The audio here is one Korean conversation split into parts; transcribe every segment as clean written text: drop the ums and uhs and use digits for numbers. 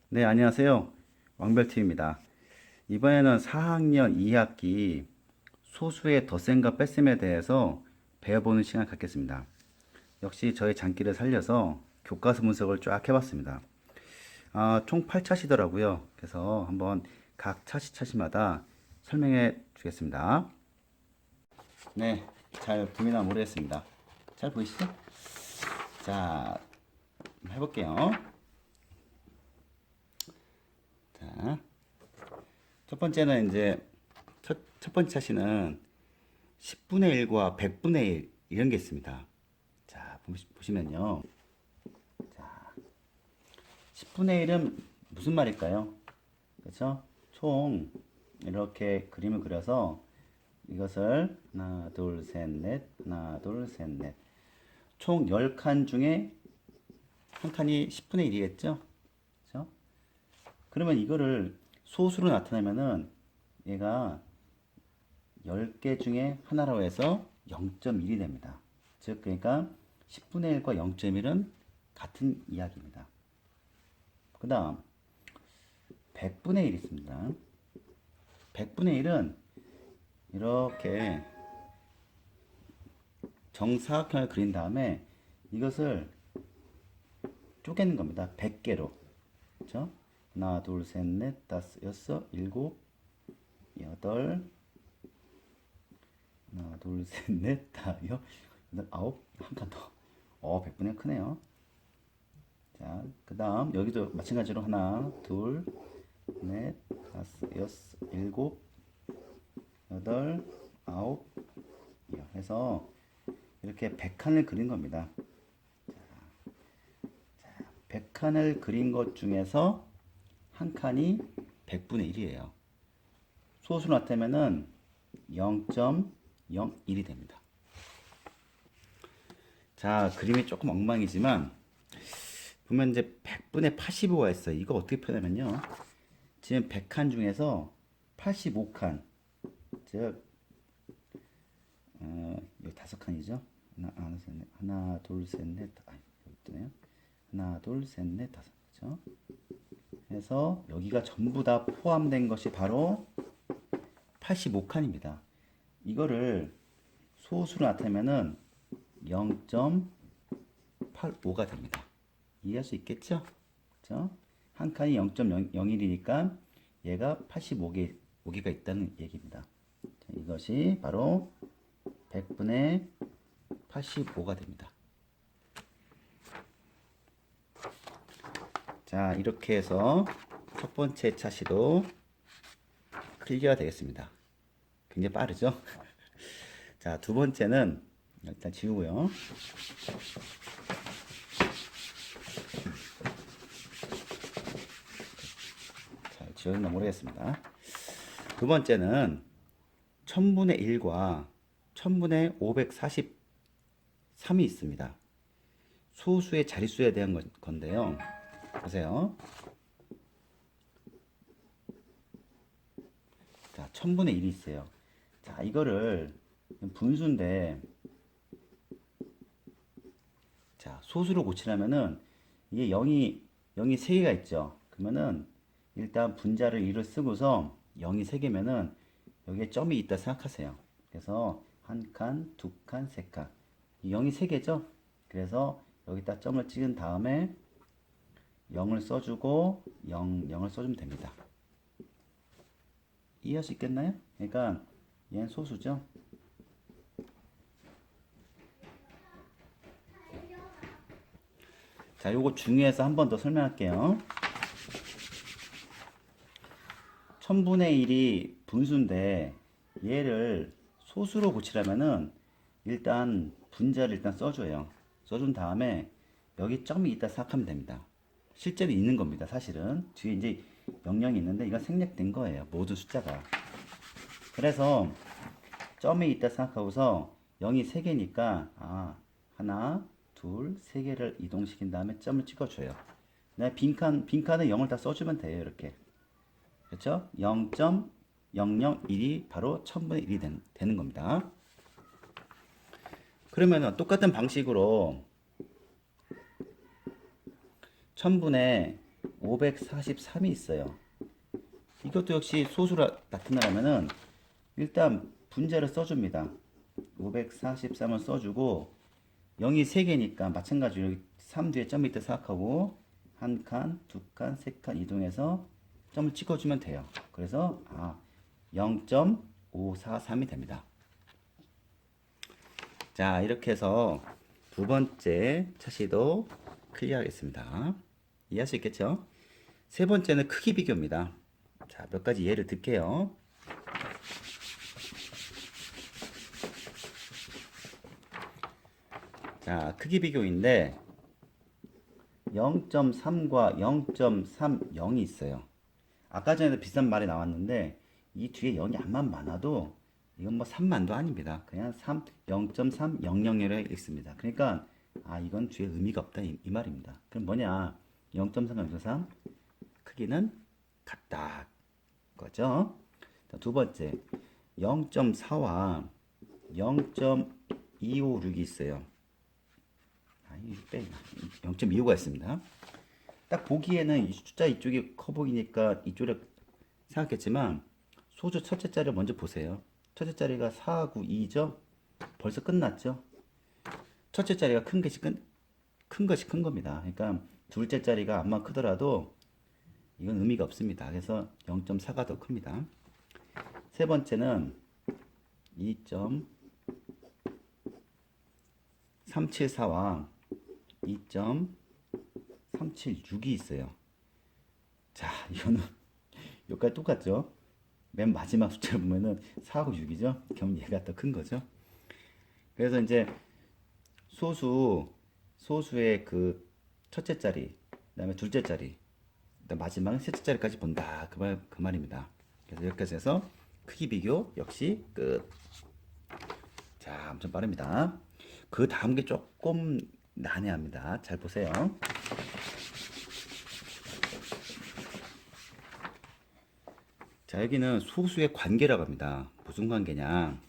네, 안녕하세요. 왕별TV입니다. 이번에는 4학년 2학기 소수의 덧셈과 뺄셈에 대해서 배워보는 시간 갖겠습니다. 역시 저의 장기를 살려서 교과서 분석을 쫙 해봤습니다. 총 8차시더라고요. 그래서 한번 각 차시마다 설명해 주겠습니다. 네, 잘 보이나 모르겠습니다. 잘 보이시죠? 자, 해볼게요. 자, 첫 번째는 이제 첫 번째 차시는 10분의 1과 100분의 1 이런 게 있습니다. 자, 보시면요. 자, 10분의 1은 무슨 말일까요? 그렇죠? 총 이렇게 그림을 그려서 이것을 하나, 둘, 셋, 넷, 하나, 둘, 셋, 넷. 총 10칸 중에 한 칸이 10분의 1이겠죠? 그렇죠? 그러면 이거를 소수로 나타내면은 얘가 10개 중에 하나라고 해서 0.1이 됩니다. 즉, 그러니까 10분의 1과 0.1은 같은 이야기입니다. 그 다음, 100분의 1이 있습니다. 100분의 1은 이렇게 정사각형을 그린 다음에 이것을 쪼개는 겁니다. 100개로. 그렇죠? 하나, 둘, 셋, 넷, 다섯, 여섯, 일곱, 여덟, 하나, 둘, 셋, 넷, 다, 여덟, 아홉, 한 칸 더. 100분의 크네요. 자, 그 다음, 여기도 마찬가지로 하나, 둘, 넷, 다섯, 여섯, 일곱, 여덟, 아홉, 해서 이렇게 100칸을 그린 겁니다. 100칸을 그린 것 중에서 한 칸이 100분의 1이에요. 소수로 나타내면은 0.01이 됩니다. 자, 그림이 조금 엉망이지만 보면 이제 100분의 85가 있어요. 이거 어떻게 표현하면요. 지금 100칸 중에서 85칸, 즉 이거 5칸이죠. 하나, 둘, 셋, 넷, 여기 뜨네요. 하나, 둘, 셋, 넷, 다섯, 그죠? 그래서 여기가 전부 다 포함된 것이 바로 85칸입니다. 이거를 소수로 나타내면은 0.85가 됩니다. 이해할 수 있겠죠? 그죠? 한 칸이 0.01이니까 얘가 85개가 있다는 얘기입니다. 자, 이것이 바로 100분의 85가 됩니다. 자, 이렇게 해서 첫 번째 차시도 클리어가 되겠습니다. 굉장히 빠르죠? 자, 두 번째는 일단 지우고요. 잘 지웠나 모르겠습니다. 두 번째는 1000분의 1과 1000분의 543이 있습니다. 소수의 자릿수에 대한 건데요. 보세요. 자, 1000분의 1이 있어요. 자, 이거를 분수인데, 자, 소수로 고치려면은 이게 0이 3개가 있죠. 그러면은 일단 분자를 1을 쓰고서 0이 3개면은 여기에 점이 있다 생각하세요. 그래서 한 칸, 두 칸, 세 칸. 0이 3개죠? 그래서 여기다 점을 찍은 다음에 0을 써주고 0을 써주면 됩니다. 이해할 수 있겠나요? 그러니까 얘는 소수죠. 자, 요거 중요해서 한 번 더 설명할게요. 1000분의 1이 분수인데 얘를 소수로 고치려면은 일단 분자를 일단 써줘요. 써준 다음에 여기 점이 있다 생각하면 됩니다. 실제로 있는 겁니다. 사실은 뒤에 이제 00이 있는데 이건 생략된 거예요. 모든 숫자가. 그래서 점이 있다 생각하고서 0이 3개니까 하나, 둘, 3개를 이동시킨 다음에 점을 찍어줘요. 빈칸은 0을 다 써주면 돼요. 이렇게. 그렇죠? 0.001이 바로 1000분의 1이 되는 겁니다. 그러면 똑같은 방식으로 1000분의 543이 있어요. 이것도 역시 소수로 나타나려면은 일단 분자를 써줍니다. 543을 써주고 0이 3개니까 마찬가지로 3 뒤에 점이 있다 생각하고 한 칸, 두 칸, 세 칸 이동해서 점을 찍어주면 돼요. 그래서 0.543이 됩니다. 자, 이렇게 해서 두 번째 차시도 클리어하겠습니다. 이해할 수 있겠죠? 세 번째는 크기 비교입니다. 자, 몇 가지 예를 들게요. 자, 크기 비교인데 0.3과 0.30이 있어요. 아까 전에도 비슷한 말이 나왔는데 이 뒤에 0이 암만 많아도 이건 뭐 3만도 아닙니다. 그냥 0.3000이라 읽습니다. 그러니까 이건 뒤에 의미가 없다 이 말입니다. 그럼 뭐냐? 0.3, 0.3 크기는 같다 거죠. 자, 두 번째 0.4와 0.256이 있어요. 0.25가 있습니다. 딱 보기에는 이 숫자 이쪽이 커 보이니까 이쪽을 생각했지만 소수 첫째 자리를 먼저 보세요. 첫째 자리가 4, 9, 2죠? 벌써 끝났죠? 첫째 자리가 큰 것이 큰 겁니다. 그러니까 둘째 자리가 암만 크더라도 이건 의미가 없습니다. 그래서 0.4가 더 큽니다. 세 번째는 2.374와 2.376이 있어요. 자, 이거는 여기까지 똑같죠? 맨 마지막 숫자를 보면은 4하고 6이죠? 그럼 얘가 더 큰 거죠? 그래서 이제 소수의 그 첫째 자리, 그 다음에 둘째 자리, 그다음 마지막은 셋째 자리까지 본다. 그 말입니다. 그래서 여기까지 해서 크기 비교 역시 끝. 자, 엄청 빠릅니다. 그 다음 게 조금 난해합니다. 잘 보세요. 자, 여기는 소수의 관계라고 합니다. 무슨 관계냐?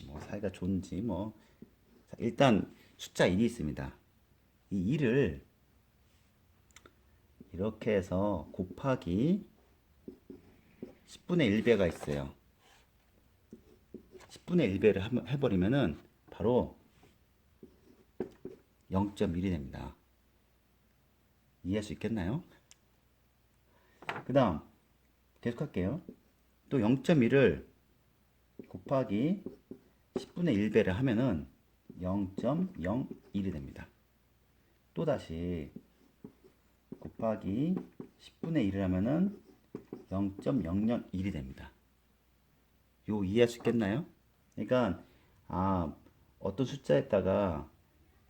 뭐 사이가 좋은지 뭐. 자, 일단 숫자 1이 있습니다. 이 1을 이렇게 해서 곱하기 10분의 1배가 있어요. 10분의 1배를 해버리면은 바로 0.1이 됩니다. 이해할 수 있겠나요? 그 다음 계속 할게요. 또 0.1을 곱하기 10분의 1배를 하면은 0.01이 됩니다. 또다시 곱하기 10분의 1을 하면은 0.001이 됩니다. 요 이해할 수 있겠나요? 그러니까 어떤 숫자에다가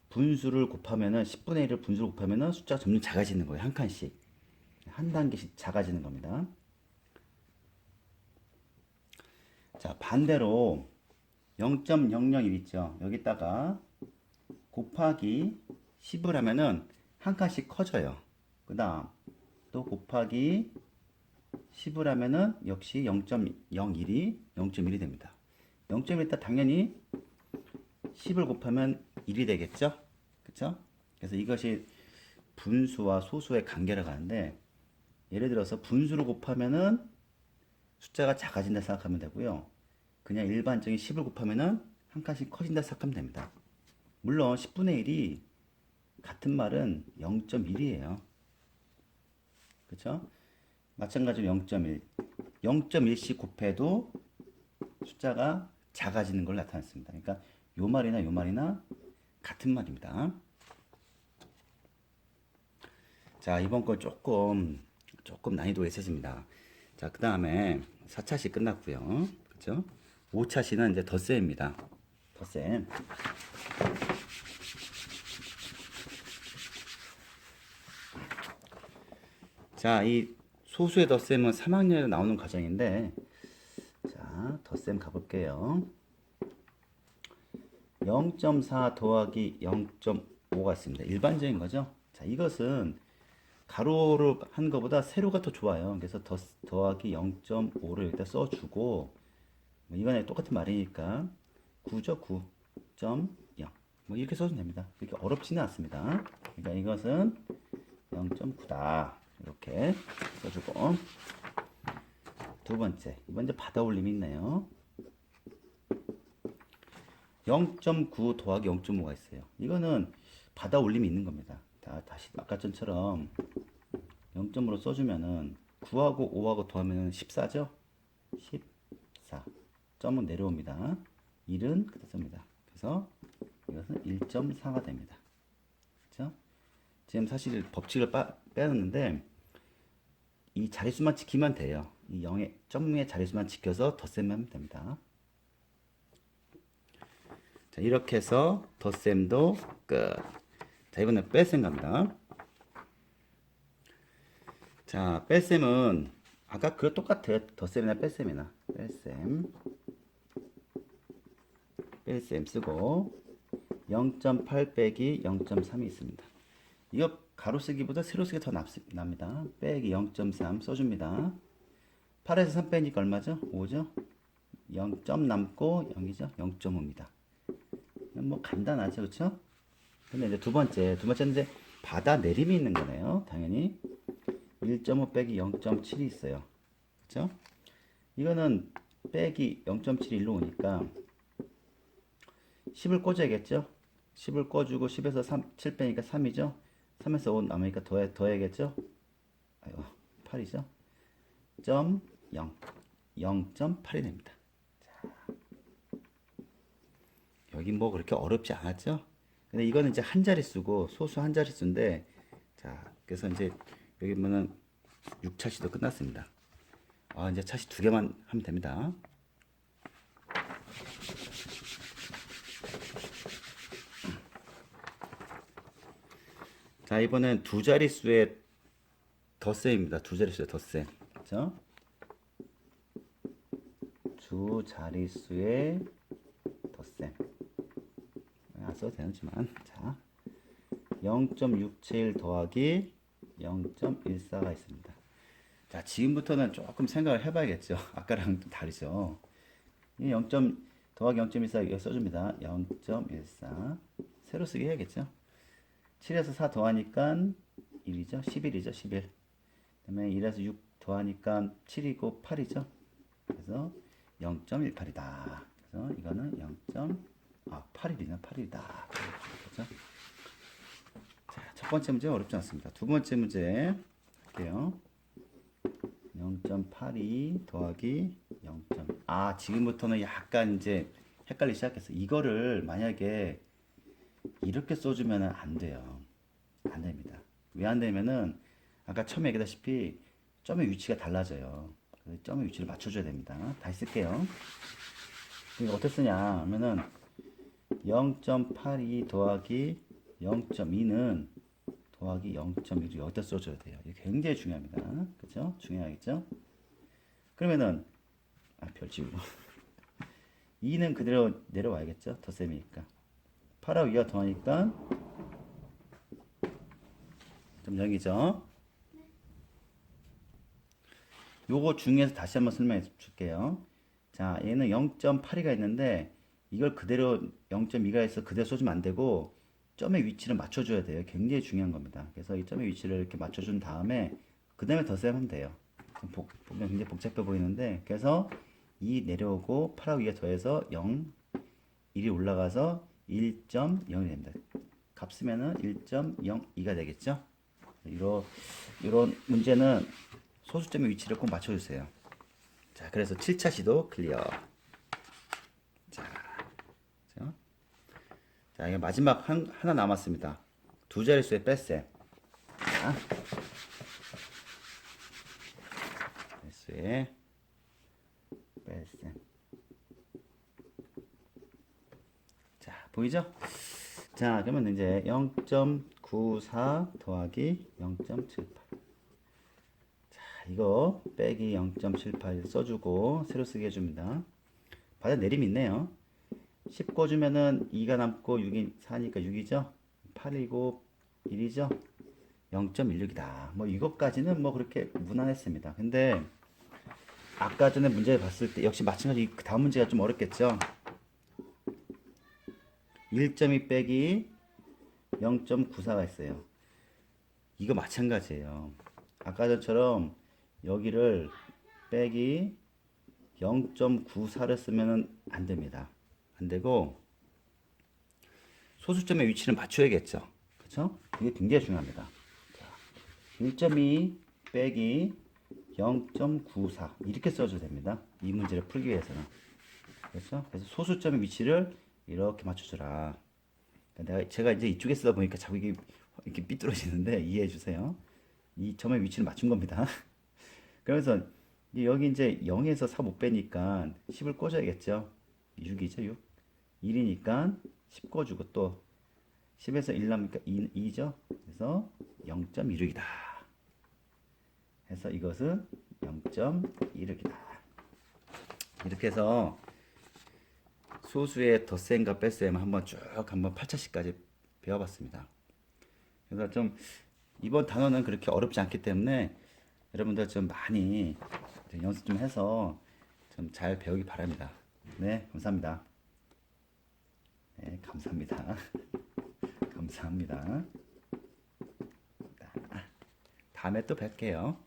분수를 곱하면은 10분의 1을 분수를 곱하면은 숫자가 점점 작아지는 거예요. 한 칸씩. 한 단계씩 작아지는 겁니다. 자, 반대로 0.001 있죠. 여기다가 곱하기 10을 하면은 한 칸씩 커져요. 그 다음 또 곱하기 10을 하면은 역시 0.1이 됩니다. 0.1다 당연히 10을 곱하면 1이 되겠죠? 그쵸? 그래서 이것이 분수와 소수의 관계라고 하는데 예를 들어서 분수를 곱하면은 숫자가 작아진다 생각하면 되고요. 그냥 일반적인 10을 곱하면은 한 칸씩 커진다 생각하면 됩니다. 물론 10분의 1이 같은 말은 0.1이에요. 그쵸? 마찬가지로 0.1. 0.1씩 곱해도 숫자가 작아지는 걸 나타냈습니다. 그러니까 요 말이나 같은 말입니다. 자, 이번 건 조금 난이도가 있어집니다. 자, 그 다음에 4차시 끝났고요. 그죠? 5차시는 이제 덧셈입니다. 덧셈. 자, 이 소수의 덧셈은 3학년에 나오는 과정인데, 자, 덧셈 가볼게요. 0.4 더하기 0.5가 있습니다. 일반적인 거죠. 자, 이것은 가로로 한 것보다 세로가 더 좋아요. 그래서 더하기 0.5를 일단 써주고, 뭐 이거는 똑같은 말이니까 9죠. 9.0. 뭐 이렇게 써주면 됩니다. 이렇게 어렵지는 않습니다. 그러니까 이것은 0.9다. 이렇게 이렇게 써주고, 두 번째, 이번 이제 받아 올림이 있네요. 0.9 더하기 0.5가 있어요. 이거는 받아 올림이 있는 겁니다. 다시 아까 전처럼 0.5로 써주면은 9하고 5하고 더하면 14죠? 14. 점은 내려옵니다. 1은 그대로 씁니다. 그래서 이것은 1.4가 됩니다. 그렇죠? 지금 사실 법칙을 빼놨는데 이 자릿수만 지키면 돼요. 이 0의 점의 자릿수만 지켜서 덧셈하면 됩니다. 자, 이렇게 해서 덧셈도 끝. 자, 이번엔 뺄셈 갑니다. 자, 뺄셈은 아까 그거 똑같아요. 덧셈이나 뺄셈이나. 뺄셈 쓰고 0.8 빼기 0.3이 있습니다. 이거 가로 쓰기보다 세로 쓰기 더 납니다. 빼기 0.3 써줍니다. 8에서 3 빼니까 얼마죠? 5죠? 0점 남고 0이죠? 0.5입니다. 뭐 간단하죠, 그렇죠? 근데 이제 두 번째는 이제 받아 내림이 있는 거네요. 당연히 1.5 빼기 0.7이 있어요. 그렇죠? 이거는 빼기 0.7이 일로 오니까 10을 꽂아야겠죠? 10을 꽂주고 10에서 7 빼니까 3이죠? 3에서 5 남으니까 더해야겠죠? 아이고, 8이죠? 0, 0.8이 됩니다. 자, 여기 뭐 그렇게 어렵지 않았죠? 근데 이거는 이제 한 자릿수고 소수 한 자릿수인데, 자, 그래서 이제 여기 보면은 6차시도 끝났습니다. 이제 차시 두 개만 하면 됩니다. 자, 이번엔 두 자릿수의 덧셈입니다. 두 자릿수의 덧셈. 그렇죠? 두 자릿수의 덧셈. 안 써도 되지만, 자, 0.67 더하기 0.14가 있습니다. 자, 지금부터는 조금 생각을 해봐야겠죠. 아까랑 좀 다르죠. 이 0. 더하기 0.14 이거 써줍니다. 0.14 세로 쓰기 해야겠죠. 7에서 4 더하니까 1이죠. 11이죠. 11. 그 다음에 1에서 6 더하니까 7이고 8이죠. 그래서 0.18이다. 그래서 이거는 8이네. 8이다. 그렇죠? 자, 첫 번째 문제 어렵지 않습니다. 두 번째 문제 할게요. 0.82 더하기 0. 지금부터는 약간 이제 헷갈리기 시작했어. 이거를 만약에 이렇게 써주면 안 돼요. 안 됩니다. 왜 안 되면은 아까 처음에 얘기했다시피 점의 위치가 달라져요. 그래서 점의 위치를 맞춰줘야 됩니다. 다시 쓸게요. 이거 어떻게 쓰냐 하면은 0.82 더하기 0.2는 더하기 0.1을 여기다 써줘야 돼요. 이게 굉장히 중요합니다. 그죠? 중요하겠죠? 그러면은 별지우고 2는 그대로 내려와야겠죠? 덧셈이니까 8하고 2가 더하니까 좀 0이죠? 요거 중에서 다시 한번 설명해 줄게요. 자, 얘는 0.82가 있는데 이걸 그대로 0.2가 있어 그대로 써주면 안 되고 점의 위치를 맞춰줘야 돼요. 굉장히 중요한 겁니다. 그래서 이 점의 위치를 이렇게 맞춰준 다음에 그 다음에 덧셈하면 돼요. 보면 굉장히 복잡해 보이는데 그래서 2 내려오고 8하고 2가 더해서 0, 1이 올라가서 1.0이 됩니다. 값 쓰면은 1.02가 되겠죠? 이런 문제는 소수점의 위치를 꼭 맞춰주세요. 자, 그래서 7차 시도 클리어. 자, 이게 마지막 하나 남았습니다. 두 자릿수의 뺄셈. 자, 자릿수의 뺄셈. 자, 보이죠? 자, 그러면 이제 0.94 더하기 0.78. 자, 이거 빼기 0.78 써주고 세로 쓰게 해줍니다. 받아 내림 있네요. 10 꿔주면은 2가 남고 6이 4니까 6이죠. 8이고 1이죠. 0.16이다. 뭐 이것까지는 뭐 그렇게 무난했습니다. 근데 아까 전에 문제 봤을 때 역시 마찬가지 다음 문제가 좀 어렵겠죠. 1.2 빼기 0.94가 있어요. 이거 마찬가지예요. 아까 전처럼 여기를 빼기 0.94를 쓰면은 안 됩니다. 안 되고 소수점의 위치를 맞춰야겠죠. 그렇죠? 이게 굉장히 중요합니다. 자, 1.2 빼기 0.94 이렇게 써줘도 됩니다. 이 문제를 풀기 위해서는. 그렇죠? 그래서 소수점의 위치를 이렇게 맞춰주라. 제가 이제 이쪽에 쓰다 보니까 자꾸 이게 이렇게 삐뚤어지는데 이해해 주세요. 이 점의 위치를 맞춘 겁니다. 그러면서 여기 이제 0에서 4 못 빼니까 10을 꽂아야겠죠. 6이죠, 6. 1이니까 10 꽂주고 또 10에서 1 남으니까 2죠. 그래서 0.16이다. 해서 이것은 0.16이다. 이렇게 해서 소수의 덧셈과 뺄셈 한번 쭉 한번 8차식까지 배워봤습니다. 그래서 좀 이번 단어는 그렇게 어렵지 않기 때문에 여러분들 좀 많이 연습 좀 해서 좀 잘 배우기 바랍니다. 네, 감사합니다. 네, 감사합니다. 감사합니다. 다음에 또 뵐게요.